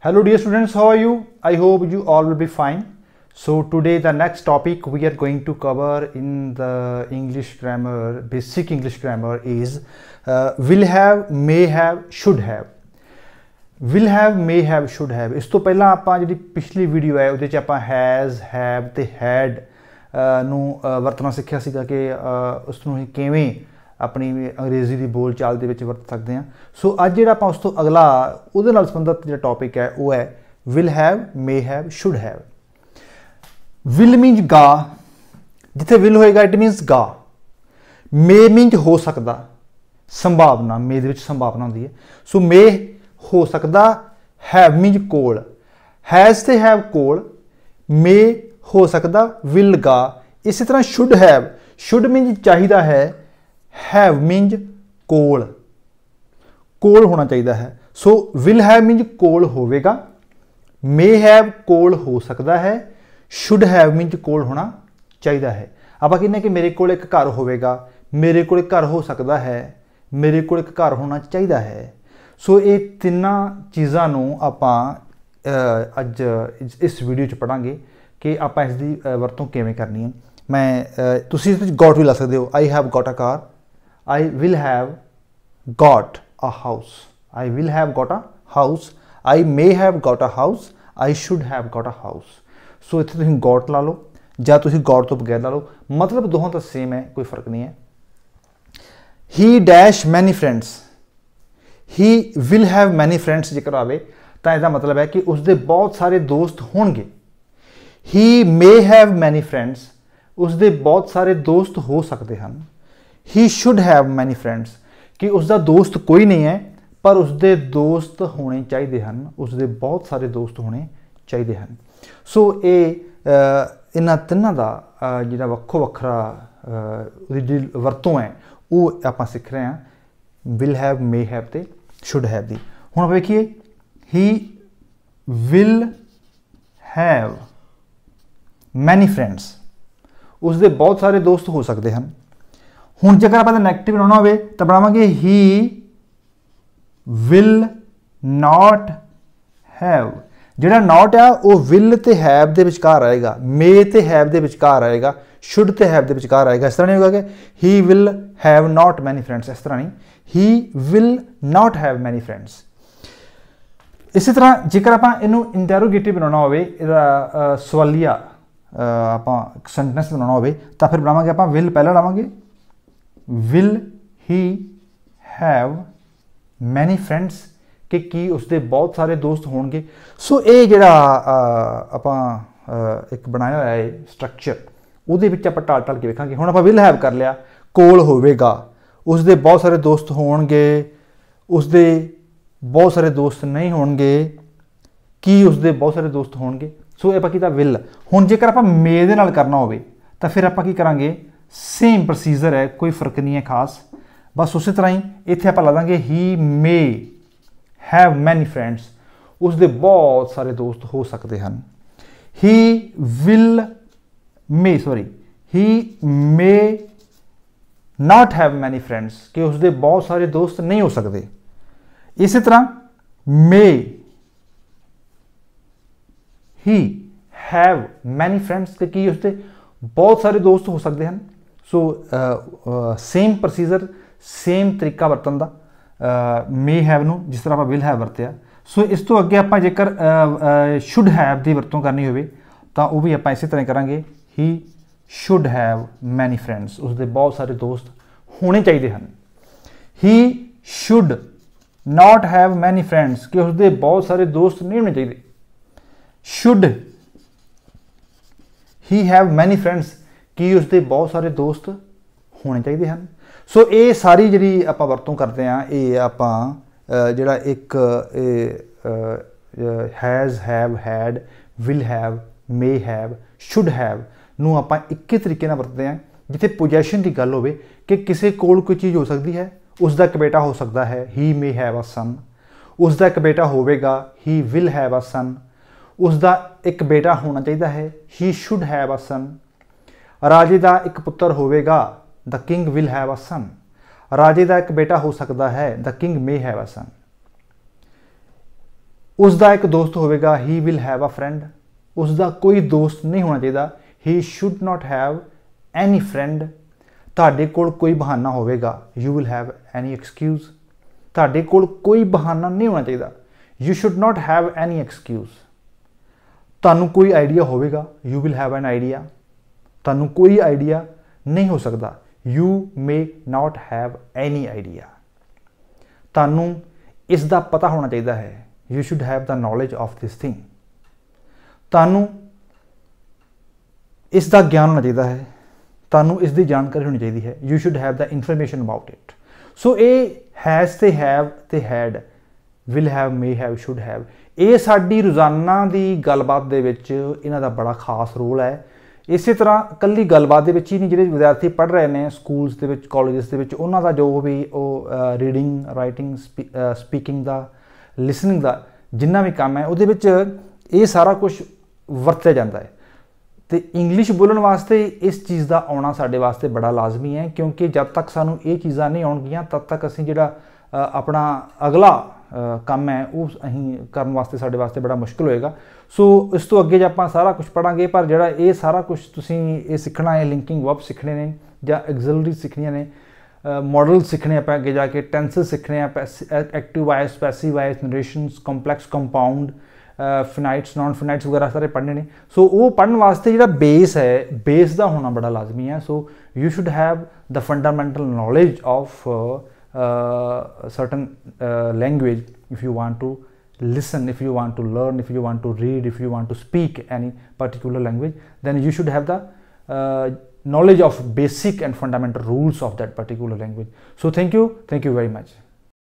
Hello dear students, how are you? I hope you all will be fine. So today the next topic we are going to cover in the English grammar, basic English grammar is will have, may have, should have. Will have, may have, should have. ਇਸ ਤੋਂ ਪਹਿਲਾਂ ਆਪਾਂ ਜਿਹੜੀ ਪਿਛਲੀ video ਹੈ ਉਹਦੇ 'ਚ ਆਪਾਂ has, have ਤੇ had ਨੂੰ ਵਰਤਣਾ ਸਿੱਖਿਆ ਸੀਗਾ ਕਿ ਉਸ ਨੂੰ ਕਿਵੇਂ अपनी अंग्रेजी की बोल चाल के वरत सकते हैं। सो अज जो उस तो अगला वो संबंधित जो टॉपिक है वह है will have, may have, should have. Will मीनस गा, जिथे विल होएगा इट मीनस गा। मे मीनस हो सकता, संभावना, मे दे विच संभावना होंदी है। सो मे हो सकता, हैव मीनस कोल, हैज़ ते हैव कोल, मे हो सकता, विल गा। इसी तरह शुड हैव, शुड मीनस चाहिए है, हैव मीनस कोल, कोल होना चाहिए है। सो विल हैव मीनस कोल होवेगा, मे हैव कोल हो सकता है, शुड हैव मीनस कोल होना चाहिए है। आप कहने कि मेरे को एक घर होवेगा, मेरे को घर हो सकता है, मेरे को एक घर होना चाहिए है। सो ये तिना चीज़ों आपां अज इस वीडियो च पढ़ांगे कि आप इसकी वरतों किवें करनी है। मैं तुसीं गॉट भी ला सकते हो, I have got a car, I will have got a house, I will have got a house, I may have got a house, I should have got a house। सो इत्थे तुसीं got ला लो जां तुसीं got तो बगैर ला लो, मतलब दोनों तो same है, कोई फर्क नहीं है। He dash many friends, he will have many friends जेकर आवे तां इसदा मतलब है कि उसदे बहुत सारे दोस्त होणगे। He may have many friends, उसदे बहुत सारे दोस्त हो सकते हैं। He should have many friends, कि उसका दोस्त कोई नहीं है पर उसके दोस्त होने चाहिए हैं, उसके बहुत सारे दोस्त होने चाहिए हैं। सो ये इन्हां तिन्हां दा जिहड़ा वक्खो वक्खरा जी वरतों है वो आपां सीख रहे हैं विल हैव, मे हैव ते शुड हैव दी। हुण आपां वेखीए he will have many friends, उसके बहुत सारे दोस्त हो सकते हैं। हुण जेकर आप नैगेटिव बनाना हो तो बनावांगे ही विल नॉट हैव। जिहड़ा नॉट आ वो विल ते हैव दे विचकार आएगा, मे ते हैव दे विचकार आएगा, शुड ते हैव दे विचकार आएगा। इस तरह नहीं होगा कि ही will have not many friends, इस तरह नहीं, he will not have many friends. इसी तरह जेकर आप इनू इंटैरोगेटिव बनाना हो, इहदा सवालिया आप सेंटेंस बनाना हो तो फिर बनावांगे आप विल पहले लावांगे, will he have many friends, कि की उसके बहुत सारे दोस्त होंगे। सो ये जिहड़ा आपां एक बनाया होया है स्ट्रक्चर, उहदे विच आपां टाल टाल के वेखांगे। हुण आपां विल हैव कर लिया, कोल होवेगा, उसके बहुत सारे दोस्त होणगे, उसके बहुत सारे दोस्त नहीं होणगे, की उसके बहुत सारे दोस्त होणगे। सो आपां कीता विल। हुण जेकर आपां मे दे नाल करना होवे तां फिर आपां की करांगे, सेम प्रोसीजर है, कोई फर्क नहीं है खास, बस उसी तरह ही इत्थे आप ला देंगे ही मे हैव मैनी फ्रेंड्स, उसके बहुत सारे दोस्त हो सकते हैं। He will may he may not have many friends, कि उसके बहुत सारे दोस्त नहीं हो सकते। इसी तरह मे ही हैव मैनी फ्रेंड्स, कि उसके बहुत सारे दोस्त हो सकते हैं। सो सेम प्रोसीजर, सेम तरीका वरतन का मे हैव नू जिस तरह आप विल हैव वरत्या। सो इस तो अगे आप जेकर शुड हैव की वरतों करनी हो तो वह भी आप इसी तरह करांगे, he should have many friends, उसके बहुत सारे दोस्त होने चाहिए हैं। ही should not have many friends, कि उसके बहुत सारे दोस्त नहीं होने चाहिए। Should he have many friends, कि उसके बहुत सारे दोस्त होने चाहिए हैं। सो ये सारी जी आप वरतों करते हैं, ये आप जड़ा एक has, have, had, will have, may have, should have नूं आपां एक ही तरीके नाल वरतते हैं। जिथे पोजैशन की गल होवे कि किसी कोल कोई चीज़ हो सकती है, उसका एक बेटा हो सकता है, ही मे हैव अ सन, उसका एक बेटा होवेगा, ही विल हैव अ सन, उसका एक बेटा होना चाहिए है, he should have a son. राजे का एक पुत्र होवेगा, the king will have a son, राजे का एक बेटा हो सकता है, the king may have a son. उसका एक दोस्त होगा, he will have a friend. उसका कोई दोस्त नहीं होना चाहिए, he should not have any friend. तुहाडे कोल कोई बहाना होगा, you will have any excuse. तुहाडे कोल कोई बहाना नहीं होना चाहिए, you should not have any excuse. तुहानू कोई आइडिया होगा, you will have an idea. तुहानू कोई आइडिया नहीं हो सकता, you may not have any idea. तुहानू इसका पता होना चाहिए है, you should have the knowledge of this thing. तुहानू इसका ज्ञान होना चाहिए है, तुहानू इसकी जानकारी होनी चाहिए है, you should have the information about it. So ये हैज़ ते हैव ते had, will have, may have, should have, ये साडी रोज़ाना की गलबात दे विच इन्हां दा बड़ा खास रोल है। इस तरह कल्ली गलबात दे विच ही नहीं, जिहड़े विद्यार्थी पढ़ रहे हैं स्कूल्स दे विच, कॉलेजेस दे विच, उन्हां दा जो भी रीडिंग, राइटिंग, स्पीकिंग दा, लिसनिंग दा जिन्ना भी काम है, उहदे विच ये सारा कुछ वरत्या जाता है। तो इंग्लिश बोलने वास्ते इस चीज़ का आना साडे वास्ते बड़ा लाजमी है, क्योंकि जब तक सानू ये चीज़ां नहीं आउणगियां तब तक असीं जिहड़ा अपना अगला काम है वो अहीं करन वास्ते साडे वास्ते बड़ा मुश्किल होएगा। सो इस तो अगे आपां सारा कुछ पढ़ांगे, पर जिहड़ा ये सारा कुछ तुसीं ये सीखना है, लिंकिंग वर्ब सीखने ने जां एक्सिलरी सीखनियां ने, मॉडल सीखने आप अगे जाके, टेंसेस सीखने आप, active voice, passive voice, narrations, complex compound, finites, non finites वगैरह सारे पढ़ने ने। सो वो पढ़ने वास्ते जिहड़ा बेस है, बेस का होना बड़ा लाजमी है। So you should have the fundamental knowledge of certain language if you want to listen, if you want to learn, if you want to read, if you want to speak any particular language, then you should have the knowledge of basic and fundamental rules of that particular language. So thank you very much.